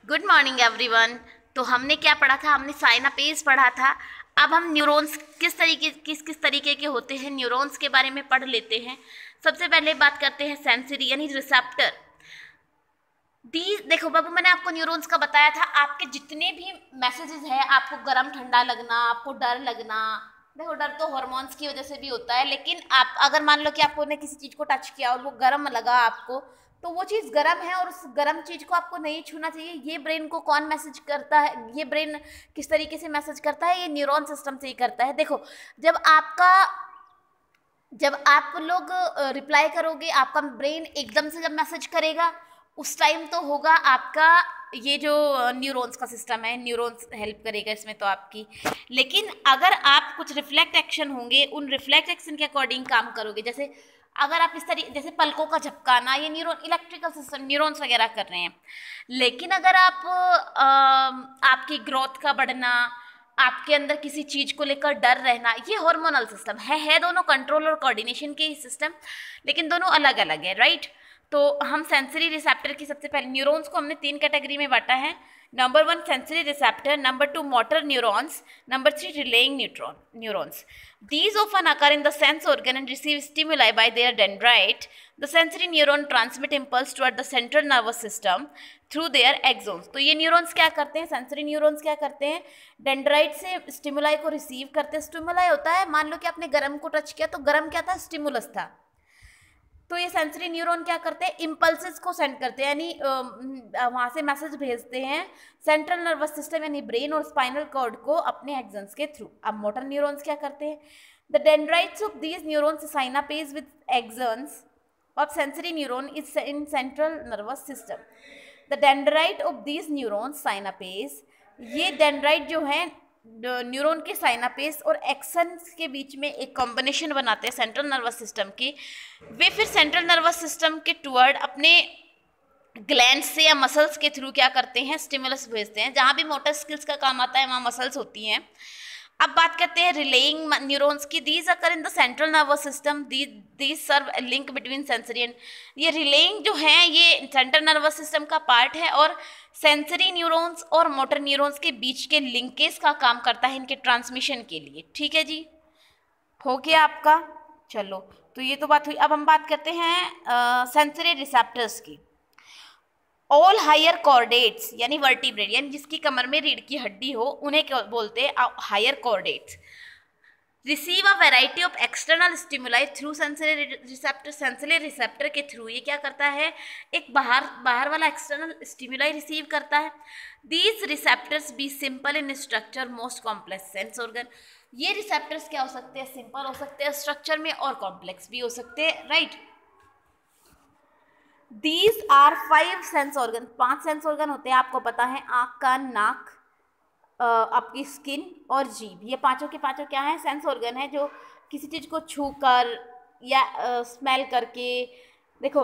Good morning everyone. तो हमने क्या पढ़ा था? हमने साइनापेज पढ़ा था। अब हम न्यूरॉन्स किस तरीके के होते हैं, न्यूरॉन्स के बारे में पढ़ लेते हैं। सबसे पहले बात करते हैं सेंसरी यानी रिसेप्टर। दी देखो बाबू, मैंने आपको न्यूरॉन्स का बताया था। आपके जितने भी मैसेजेस हैं, आपको गर्म ठंडा लगना, आपको डर लगना, देखो डर तो हार्मोन्स की वजह से भी होता है, लेकिन आप अगर मान लो कि आपको ने किसी चीज को टच किया और वो गर्म लगा आपको, तो वो चीज गर्म है और उस गर्म चीज को आपको नहीं छूना चाहिए। ये ब्रेन को कौन मैसेज करता है? ये ब्रेन किस तरीके से मैसेज करता है? ये न्यूरॉन सिस्टम से ही करता है। देखो, जब आप लोग रिप्लाई करोगे, आपका ब्रेन एकदम से जब मैसेज करेगा, उस टाइम तो होगा आपका ये जो न्यूरॉन्स का सिस्टम है, न्यूरॉन्स हेल्प करेगा इसमें तो आपकी। लेकिन अगर आप कुछ रिफ्लेक्ट एक्शन होंगे, उन रिफ्लेक्ट एक्शन के अकॉर्डिंग काम करोगे, जैसे अगर आप इस तरीके, जैसे पलकों का झपकाना, ये न्यूरॉन इलेक्ट्रिकल सिस्टम न्यूरॉन्स वगैरह कर रहे हैं। लेकिन अगर आप आपकी ग्रोथ का बढ़ना, आपके अंदर किसी चीज को लेकर डर रहना, ये हार्मोनल सिस्टम है दोनों कंट्रोल और कोऑर्डिनेशन के ही सिस्टम, लेकिन दोनों अलग अलग है, राइट। तो हम सेंसरी रिसेप्टर की सबसे पहले न्यूरॉन्स को हमने 3 कैटेगरी में बांटा है। Number 1 sensory receptor, number 2 motor neurons, number 3 relying neurons. These often occur in the sense organ and receive stimuli by their dendrite. The sensory neuron transmit impulse toward the central nervous system through their axons. तो ये neurons क्या करते हैं? Sensory neurons क्या करते हैं? Dendrite से stimuli को रिसीव करते हैं। स्टिमुलाई होता है, मान लो कि आपने गर्म को टच किया, तो गर्म क्या था? स्टिमुलस था। तो ये सेंसरी न्यूरॉन क्या करते हैं? इम्पल्सेस को सेंड करते हैं, यानी वहाँ से मैसेज भेजते हैं सेंट्रल नर्वस सिस्टम यानी ब्रेन और स्पाइनल कॉर्ड को अपने एक्सन्स के थ्रू। अब मोटर न्यूरॉन्स क्या करते हैं? The dendrites of these neurons synapses with axons of sensory neuron is in central nervous system. The dendrite of these neurons synapses, ये डेंड्राइट जो है न्यूरॉन के साइनापेस और एक्सन्स के बीच में एक कॉम्बिनेशन बनाते हैं सेंट्रल नर्वस सिस्टम की। वे फिर सेंट्रल नर्वस सिस्टम के टुवर्ड अपने ग्लैंड से या मसल्स के थ्रू क्या करते हैं? स्टिमुलस भेजते हैं। जहाँ भी मोटर स्किल्स का काम आता है वहाँ मसल्स होती हैं। अब बात करते हैं रिलेइंग न्यूरॉन्स की। These occur in the central nervous system, these serve link between sensory and, ये रिलेइंग जो है ये सेंट्रल नर्वस सिस्टम का पार्ट है और सेंसरी न्यूरॉन्स और मोटर न्यूरॉन्स के बीच के लिंकेज का काम करता है इनके ट्रांसमिशन के लिए। ठीक है जी, हो गया आपका। चलो, तो ये तो बात हुई। अब हम बात करते हैं सेंसरी रिसेप्टर्स की। ऑल हायर कॉर्डेट्स यानी वर्टिब्रेट, यानी जिसकी कमर में रीढ़ की हड्डी हो, उन्हें क्या बोलते हैं? Higher chordates. Receive a variety of external stimuli through sensory receptor. Sensory receptor के थ्रू ये क्या करता है? एक बाहर वाला एक्सटर्नल स्टिमुलाई रिसीव करता है। These receptors be simple in structure, most complex sense organ. ये रिसेप्टर्स क्या हो सकते हैं? सिंपल हो सकते हैं स्ट्रक्चर में और कॉम्प्लेक्स भी हो सकते हैं, right. These are 5 sense organ, 5 sense organ होते हैं, आपको पता है, आँख, कान, नाक, आपकी स्किन और जीभ। ये पांचों के पांचों क्या है? सेंस ऑर्गन है, जो किसी चीज़ को छू कर या स्मेल करके, देखो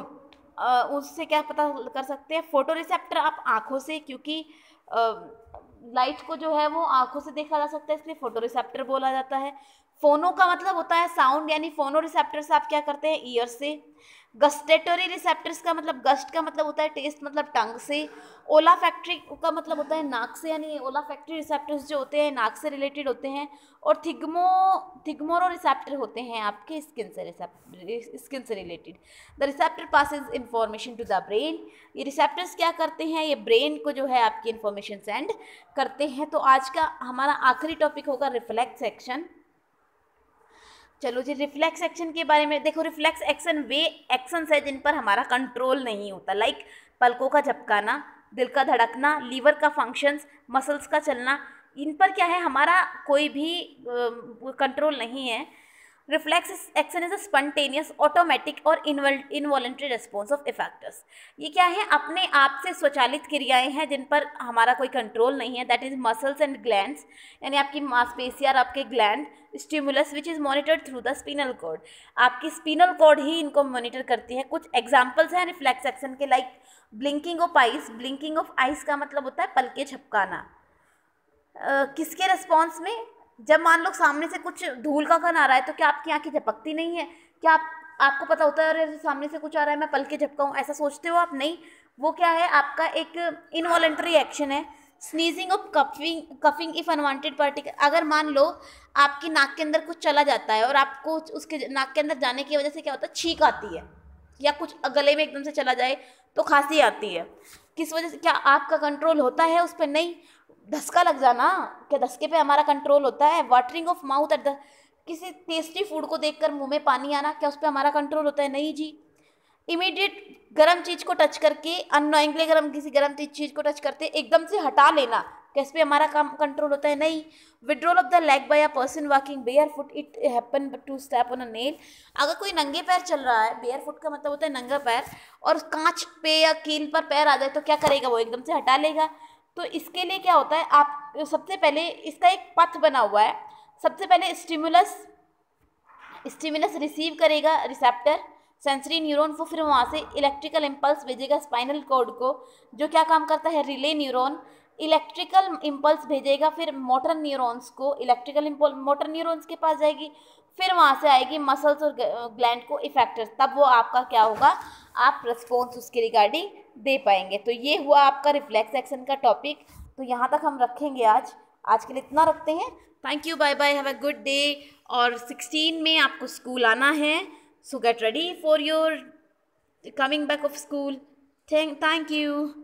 उससे क्या पता कर सकते हैं? फोटो रिसेप्टर आप आँखों से, क्योंकि लाइट को जो है वो आँखों से देखा जा सकता है, इसलिए फोटो रिसेप्टर बोला जाता है। फोनो का मतलब होता है साउंड, यानी फोनो रिसेप्टर्स आप क्या करते हैं? ईयर से। गस्टेटरी रिसेप्टर्स का मतलब, गस्ट का मतलब होता है टेस्ट, मतलब टंग से। ओला फैक्ट्री का मतलब होता है नाक से, यानी ओला फैक्ट्री रिसेप्टर्स जो होते हैं नाक से रिलेटेड होते हैं। और थिग्मोरो रिसेप्टर होते हैं आपके स्किन से related. The receptor passes information to the brain. ये रिसेप्टर्स क्या करते हैं? ये ब्रेन को जो है आपकी इंफॉर्मेशन सेंड करते हैं। तो आज का हमारा आखिरी टॉपिक होगा रिफ्लेक्स एक्शन। चलो जी, रिफ्लेक्स एक्शन के बारे में देखो। रिफ्लेक्स एक्शन वे एक्शंस है जिन पर हमारा कंट्रोल नहीं होता, लाइक पलकों का झपकाना, दिल का धड़कना, लीवर का फंक्शंस, मसल्स का चलना, इन पर क्या है? हमारा कोई भी कंट्रोल नहीं है। Reflex action is a spontaneous, automatic और इनवॉलेंट्री रिस्पॉन्स ऑफ इफेक्टर्स। ये क्या है? अपने आप से स्वचालित क्रियाएं हैं जिन पर हमारा कोई कंट्रोल नहीं है। That is muscles and glands, यानी आपकी मांसपेशियां और आपके gland. Stimulus which is monitored through the spinal cord, आपकी स्पिनल कॉर्ड ही इनको मॉनिटर करती है। कुछ एग्जाम्पल्स हैं रिफ्लेक्स एक्शन के, like blinking of eyes. Blinking of eyes का मतलब होता है पलके झपकाना। किसके रिस्पॉन्स में? जब मान लो सामने से कुछ धूल का कण आ रहा है, तो क्या आपकी आंखें झपकती नहीं है? क्या आपको पता होता है अरे सामने से कुछ आ रहा है, मैं पलके झपकाऊं, ऐसा सोचते हो आप? नहीं, वो क्या है, आपका एक इनवॉलेंटरी एक्शन है। स्नीजिंग और कफिंग इफ अनवांटेड पार्टिकल, अगर मान लो आपकी नाक के अंदर कुछ चला जाता है और आपको उसके नाक के अंदर जाने की वजह से क्या होता है, छींक आती है, या कुछ गले में एकदम से चला जाए तो खांसी आती है, किस वजह से, क्या आपका कंट्रोल होता है उस पर? नहीं। धसका लग जाना, क्या धसके पे हमारा कंट्रोल होता है? Watering of mouth at the, किसी टेस्टी फूड को देखकर मुंह में पानी आना, क्या उस पर हमारा कंट्रोल होता है? नहीं जी। इमीडिएट गर्म चीज को टच करके, अननोइंगली किसी गर्म चीज को टच करते एकदम से हटा लेना, किस पे हमारा काम कंट्रोल होता है? नहीं। Withdrawal of the leg by a person walking bare foot, it happen to step on a nail, अगर कोई नंगे पैर चल रहा है, बेयर फुट का मतलब होता है नंगा पैर, और कांच पे या कील पर पैर आ जाए तो क्या करेगा, वो एकदम से हटा लेगा। तो इसके लिए क्या होता है, आप सबसे पहले इसका एक पथ बना हुआ है। सबसे पहले स्टिमुलस स्टिमुलस रिसीव करेगा रिसेप्टर सेंसरी न्यूरॉन को, फिर वहाँ से इलेक्ट्रिकल इम्पल्स भेजेगा स्पाइनल कॉर्ड को, जो क्या काम करता है, रिले न्यूरॉन इलेक्ट्रिकल इम्पल्स भेजेगा, फिर मोटर न्यूरॉन्स को, इलेक्ट्रिकल इम्पल्स मोटर न्यूरॉन्स के पास जाएगी, फिर वहाँ से आएगी मसल्स और ग्लैंड को इफेक्टर्स, तब वो आपका क्या होगा, आप रिस्पॉन्स उसके रिगार्डिंग दे पाएंगे। तो ये हुआ आपका रिफ्लेक्स एक्शन का टॉपिक। तो यहाँ तक हम रखेंगे आज के लिए इतना रखते हैं। Thank you, bye bye, have a good day. और 16 में आपको स्कूल आना है, so get ready for your coming back of school. Thank you.